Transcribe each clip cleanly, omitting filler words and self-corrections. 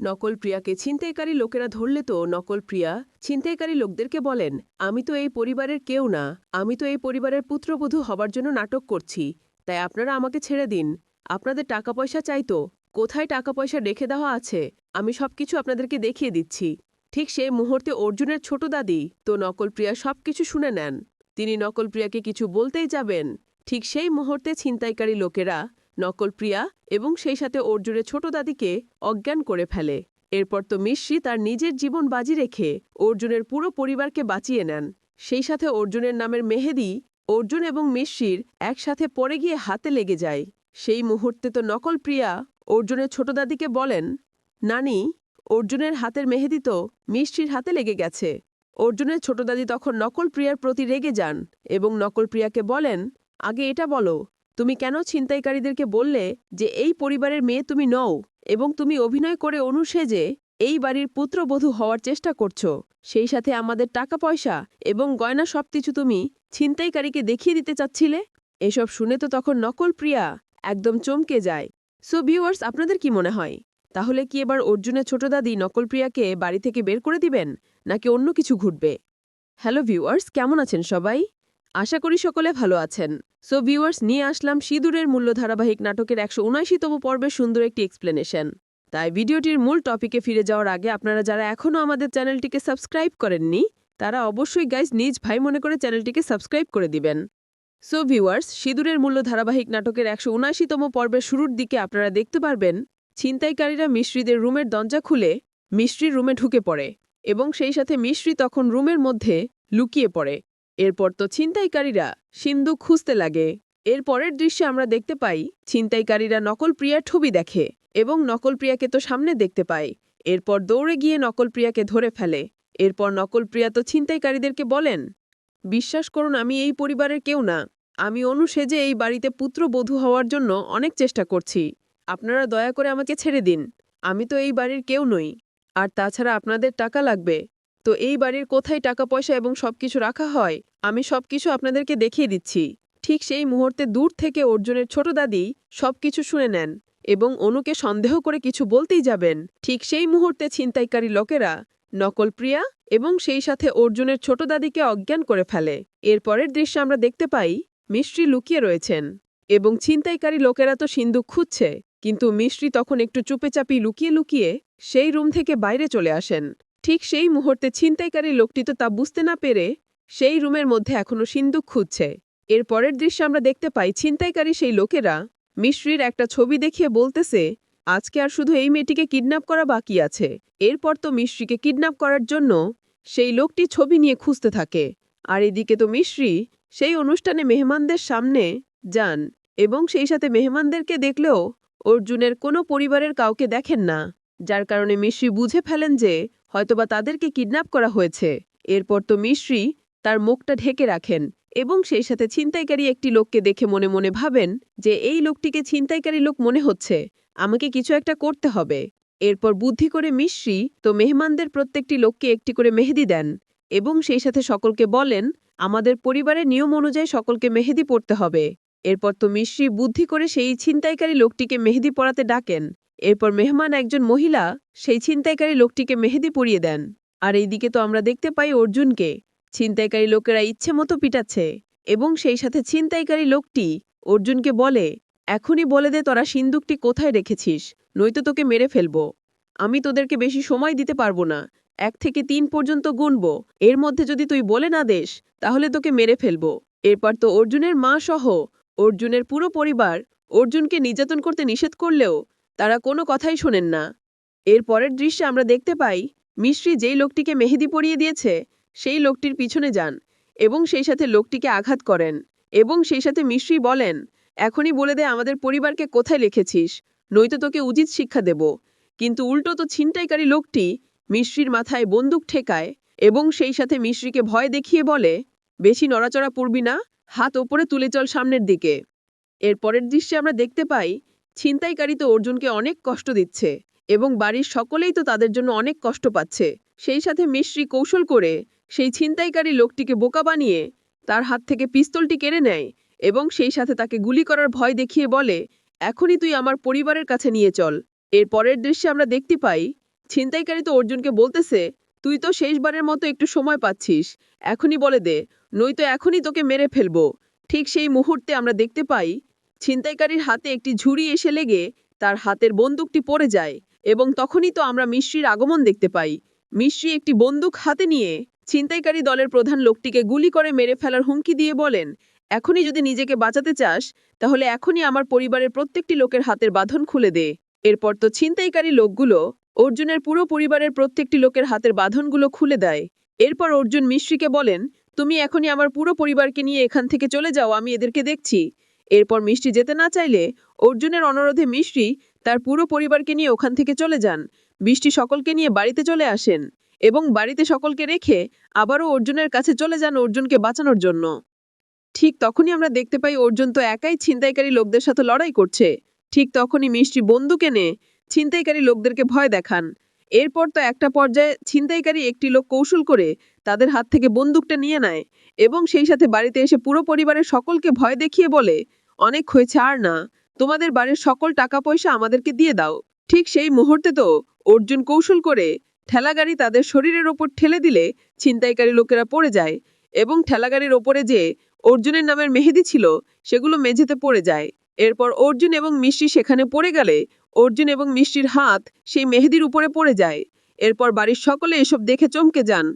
নকল প্রিয়াকে ছিনতাইকারী লোকেরা ধরলে তো নকল প্রিয়া ছিনতাইকারী লোকদেরকে বলেন, আমি তো এই পরিবারের কেউ না, আমি তো এই পরিবারের পুত্রবধূ হবার জন্য নাটক করছি, তাই আপনারা আমাকে ছেড়ে দিন। আপনাদের টাকা পয়সা চাই তো? কোথায় টাকা পয়সা রেখে দেওয়া আছে আমি সবকিছু আপনাদেরকে দেখিয়ে দিচ্ছি। ঠিক সেই মুহূর্তে অর্জুনের ছোট দাদি তো নকল প্রিয়া সবকিছু শুনে নেন। তিনি নকল প্রিয়াকে কিছু বলতেই যাবেন, ঠিক সেই মুহূর্তে ছিনতাইকারী লোকেরা নকল প্রিয়া এবং সেই সাথে অর্জুনের ছোট দাদিকে অজ্ঞান করে ফেলে। এরপর তো মিশ্রি তার নিজের জীবন বাজি রেখে অর্জুনের পুরো পরিবারকে বাঁচিয়ে নেন। সেই সাথে অর্জুনের নামের মেহেদি অর্জুন এবং মিশ্রির একসাথে পড়ে গিয়ে হাতে লেগে যায়। সেই মুহূর্তে তো নকল প্রিয়া অর্জুনের ছোট দাদিকে বলেন, নানি, অর্জুনের হাতের মেহেদি তো মিশ্রির হাতে লেগে গেছে। অর্জুনের ছোট দাদি তখন নকল প্রিয়ার প্রতি রেগে যান এবং নকল প্রিয়াকে বলেন, আগে এটা বলো, তুমি কেন ছিনতাইকারীদেরকে বললে যে এই পরিবারের মেয়ে তুমি নও এবং তুমি অভিনয় করে অনুসেজে এই বাড়ির পুত্রবধূ হওয়ার চেষ্টা করছো, সেই সাথে আমাদের টাকা পয়সা এবং গয়না সবকিছু তুমি ছিনতাইকারীকে দেখিয়ে দিতে চাচ্ছিলে? এসব শুনে তো তখন নকল প্রিয়া একদম চমকে যায়। সো ভিউয়ার্স, আপনাদের কি মনে হয়, তাহলে কি এবার অর্জুনের ছোট দাদি নকল প্রিয়াকে বাড়ি থেকে বের করে দিবেন, নাকি অন্য কিছু ঘটবে? হ্যালো ভিউয়ার্স, কেমন আছেন সবাই? আশা করি সকলে ভালো আছেন। সো ভিউয়ার্স, নিয়ে আসলাম সিঁদুরের মূল্য ধারাবাহিক নাটকের ১৭৯তম পর্বের সুন্দর একটি এক্সপ্লেনেশন। তাই ভিডিওটির মূল টপিকে ফিরে যাওয়ার আগে আপনারা যারা এখনও আমাদের চ্যানেলটিকে সাবস্ক্রাইব করেননি তারা অবশ্যই গাইজ নিজ ভাই মনে করে চ্যানেলটিকে সাবস্ক্রাইব করে দিবেন। সো ভিউয়ার্স, সিঁদুরের মূল্য ধারাবাহিক নাটকের ১৭৯তম পর্বের শুরুর দিকে আপনারা দেখতে পারবেন ছিনতাইকারীরা মিশ্রিদের রুমের দরজা খুলে মিশ্রির রুমে ঢুকে পড়ে এবং সেই সাথে মিশ্রি তখন রুমের মধ্যে লুকিয়ে পড়ে। এরপর তো ছিনতাইকারীরা সিন্দুক খুঁজতে লাগে। এর পরের দৃশ্যে আমরা দেখতে পাই ছিনতাইকারীরা নকল প্রিয়ার ছবি দেখে এবং নকল প্রিয়াকে তো সামনে দেখতে পায়। এরপর দৌড়ে গিয়ে নকল প্রিয়াকে ধরে ফেলে। এরপর নকল প্রিয়া তো ছিনতাইকারীদেরকে বলেন, বিশ্বাস করুন, আমি এই পরিবারের কেউ না, আমি অনুসেজে এই বাড়িতে পুত্রবধূ হওয়ার জন্য অনেক চেষ্টা করছি, আপনারা দয়া করে আমাকে ছেড়ে দিন, আমি তো এই বাড়ির কেউ নই। আর তাছাড়া আপনাদের টাকা লাগবে তো এই বাড়ির কোথায় টাকা পয়সা এবং সবকিছু রাখা হয় আমি সবকিছু আপনাদেরকে দেখিয়ে দিচ্ছি। ঠিক সেই মুহূর্তে দূর থেকে অর্জুনের ছোট দাদি সবকিছু শুনে নেন এবং অনুকে সন্দেহ করে কিছু বলতেই যাবেন। ঠিক সেই মুহূর্তে ছিনতাইকারী লোকেরা নকল প্রিয়া এবং সেই সাথে অর্জুনের ছোট দাদিকে অজ্ঞান করে ফেলে। এরপরের দৃশ্যে আমরা দেখতে পাই মিশ্রি লুকিয়ে রয়েছেন এবং ছিনতাইকারী লোকেরা তো সিন্দুক খুঁজছে, কিন্তু মিশ্রি তখন একটু চুপেচাপি লুকিয়ে লুকিয়ে সেই রুম থেকে বাইরে চলে আসেন। ঠিক সেই মুহূর্তে ছিনতাইকারী লোকটি তো তা বুঝতে না পেরে সেই রুমের মধ্যে এখনও সিন্দুক খুঁজছে। এর পরের দৃশ্যে আমরা দেখতে পাই ছিনতাইকারী সেই লোকেরা মিশ্রির একটা ছবি দেখিয়ে বলতেছে, আজকে আর শুধু এই মেয়েটিকে কিডন্যাপ করা বাকি আছে। এরপর তো মিশ্রিকে কিডন্যাপ করার জন্য সেই লোকটি ছবি নিয়ে খুঁজতে থাকে। আর এদিকে তো মিশ্রি সেই অনুষ্ঠানে মেহমানদের সামনে যান এবং সেই সাথে মেহমানদেরকে দেখলেও অর্জুনের কোনো পরিবারের কাউকে দেখেন না, যার কারণে মিশ্রি বুঝে ফেলেন যে হয়তোবা তাদেরকে কিডন্যাপ করা হয়েছে। এরপর তো মিশ্রি তার মুখটা ঢেকে রাখেন এবং সেই সাথে ছিনতাইকারী একটি লোককে দেখে মনে মনে ভাবেন যে এই লোকটিকে ছিনতাইকারী লোক মনে হচ্ছে, আমাকে কিছু একটা করতে হবে। এরপর বুদ্ধি করে মিশ্রি তো মেহমানদের প্রত্যেকটি লোককে একটি করে মেহেদি দেন এবং সেই সাথে সকলকে বলেন, আমাদের পরিবারের নিয়ম অনুযায়ী সকলকে মেহেদি পড়তে হবে। এরপর তো মিশ্রি বুদ্ধি করে সেই ছিনতাইকারী লোকটিকে মেহেদি পরাতে ডাকেন। এরপর মেহমান একজন মহিলা সেই ছিনতাইকারী লোকটিকে মেহেদি পরিয়ে দেন। আর এইদিকে তো আমরা দেখতে পাই অর্জুনকে ছিনতাইকারী লোকেরা ইচ্ছে মতো পিটাচ্ছে এবং সেই সাথে ছিনতাইকারী লোকটি অর্জুনকে বলে, এখনই বলে দে তোরা সিন্দুকটি কোথায় রেখেছিস, নয়তো তোকে মেরে ফেলব। আমি তোদেরকে বেশি সময় দিতে পারবো না, ১ থেকে ৩ পর্যন্ত গুনব, এর মধ্যে যদি তুই বলে না দেস তাহলে তোকে মেরে ফেলব। এরপর তো অর্জুনের মা সহ অর্জুনের পুরো পরিবার অর্জুনকে নির্যাতন করতে নিষেধ করলেও তারা কোনো কথাই শোনেন না। এর পরের দৃশ্যে আমরা দেখতে পাই মিশ্রি যেই লোকটিকে মেহেদি পরিয়ে দিয়েছে সেই লোকটির পিছনে যান এবং সেই সাথে লোকটিকে আঘাত করেন এবং সেই সাথে মিশ্রি বলেন, এখনই বলে দে আমাদের পরিবারকে কোথায় রেখেছিস, নয়তো তোকে উচিত শিক্ষা দেব। কিন্তু উল্টো তো ছিনতাইকারী লোকটি মিশ্রির মাথায় বন্দুক ঠেকায় এবং সেই সাথে মিশ্রিকে ভয় দেখিয়ে বলে, বেশি নড়াচড়া পড়বি না, হাত ওপরে তুলে চল সামনের দিকে। এর পরের দৃশ্যে আমরা দেখতে পাই ছিনতাইকারী তো অর্জুনকে অনেক কষ্ট দিচ্ছে এবং বাড়ির সকলেই তো তাদের জন্য অনেক কষ্ট পাচ্ছে। সেই সাথে মিশ্রি কৌশল করে সেই ছিনতাইকারী লোকটিকে বোকা বানিয়ে তার হাত থেকে পিস্তলটি কেড়ে নেয় এবং সেই সাথে তাকে গুলি করার ভয় দেখিয়ে বলে, এখনই তুই আমার পরিবারের কাছে নিয়ে চল। এর পরের দৃশ্যে আমরা দেখতে পাই ছিনতাইকারী তো অর্জুনকে বলতেছে, তুই তো শেষবারের মতো একটু সময় পাচ্ছিস, এখনই বলে দে, নয়তো এখনই তোকে মেরে ফেলবো। ঠিক সেই মুহূর্তে আমরা দেখতে পাই ছিনতাইকারীর হাতে একটি ঝুড়ি এসে লেগে তার হাতের বন্দুকটি পড়ে যায়, এবং তখনই তো আমরা মিশ্রির আগমন দেখতে পাই। মিশ্রি একটি বন্দুক হাতে নিয়ে ছিনতাইকারী দলের প্রধান লোকটিকে গুলি করে মেরে ফেলার হুমকি দিয়ে বলেন, এখনই যদি নিজেকে বাঁচাতে চাস তাহলে এখনই আমার পরিবারের প্রত্যেকটি লোকের হাতের বাঁধন খুলে দে। এরপর তো ছিনতাইকারী লোকগুলো অর্জুনের পুরো পরিবারের প্রত্যেকটি লোকের হাতের বাঁধনগুলো খুলে দেয়। এরপর অর্জুন মিশ্রিকে বলেন, তুমি এখনই আমার পুরো পরিবারকে নিয়ে এখান থেকে চলে যাও, আমি এদেরকে দেখছি। এরপর মিষ্টি যেতে না চাইলে অর্জুনের অনুরোধে মিশ্রি তার পুরো পরিবারকে নিয়ে ওখান থেকে চলে যান। মিষ্টি সকলকে নিয়ে বাড়িতে চলে আসেন এবং বাড়িতে সকলকে রেখে আবারও অর্জুনের কাছে চলে যান অর্জুনকে বাঁচানোর জন্য। ঠিক তখনই আমরা দেখতে পাই অর্জুন তো একাই ছিনতাইকারী লোকদের সাথে লড়াই করছে। ঠিক তখনই মিষ্টি বন্দুক এনে ছিনতাইকারী লোকদেরকে ভয় দেখান। এরপর তো একটা পর্যায়ে ছিনতাইকারী একটি লোক কৌশল করে তাদের হাত থেকে বন্দুকটা নিয়ে নেয় এবং সেই সাথে বাড়িতে এসে পুরো পরিবারের সকলকে ভয় দেখিয়ে বলে, অনেক হয়েছে, আর না, তোমাদের বাড়ির সকল টাকা পয়সা আমাদেরকে দিয়ে দাও। ঠিক সেই মুহূর্তে তো অর্জুন কৌশল করে ঠেলাগাড়ি তাদের শরীরের ওপর ঠেলে দিলে ছিনতাইকারী লোকেরা পড়ে যায় এবং ঠেলাগাড়ির ওপরে যে অর্জুনের নামের মেহেদি ছিল সেগুলো মেঝেতে পড়ে যায়। এরপর অর্জুন এবং মিষ্টি সেখানে পড়ে গেলে অর্জুন এবং মিষ্টির হাত সেই মেহেদির উপরে পড়ে যায়। এরপর বাড়ির সকলে এসব দেখে চমকে যান।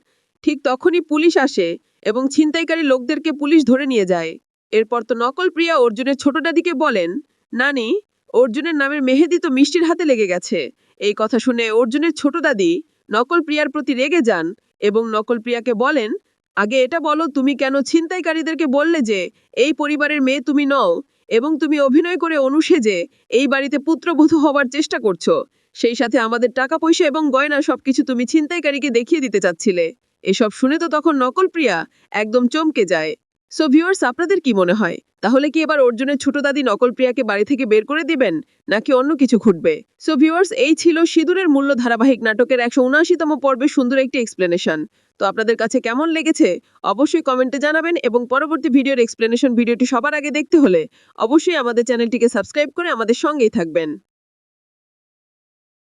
ঠিক তখনই পুলিশ আসে এবং ছিনতাইকারী লোকদেরকে পুলিশ ধরে নিয়ে যায়। এরপর তো নকল প্রিয়া অর্জুনের ছোট দাদিকে বলেন, নানি, অর্জুনের নামের মেহেদি তো মিষ্টির হাতে লেগে গেছে। এই কথা শুনে অর্জুনের ছোট দাদি নকল প্রিয়ার প্রতি রেগে যান এবং নকল প্রিয়াকে বলেন, আগে এটা বলো, তুমি কেন ছিনতাইকারীদেরকে বললে যে এই পরিবারের মেয়ে তুমি নও এবং তুমি অভিনয় করে অনুসেজে এই বাড়িতে পুত্রবধূ হবার চেষ্টা করছো, সেই সাথে আমাদের টাকা পয়সা এবং গয়না সবকিছু তুমি ছিনতাইকারীকে দেখিয়ে দিতে চাচ্ছিলে। এসব শুনে তো তখন নকল প্রিয়া একদম চমকে যায়। সো ভিউয়ার্স, আপনাদের কি মনে হয়, তাহলে কি এবার অর্জুনের ছোট দাদি নকল প্রিয়াকে বাড়ি থেকে বের করে দিবেন নাকি অন্য কিছু ঘটবে? সো ভিউয়ার্স, এই ছিল সিঁদুরের মূল্য ধারাবাহিক নাটকের ১৭৯তম পর্বে সুন্দর একটি এক্সপ্লেনেশন। তো আপনাদের কাছে কেমন লেগেছে অবশ্যই কমেন্টে জানাবেন এবং পরবর্তী ভিডিওর এক্সপ্লেনেশন ভিডিওটি সবার আগে দেখতে হলে অবশ্যই আমাদের চ্যানেলটিকে সাবস্ক্রাইব করে আমাদের সঙ্গেই থাকবেন।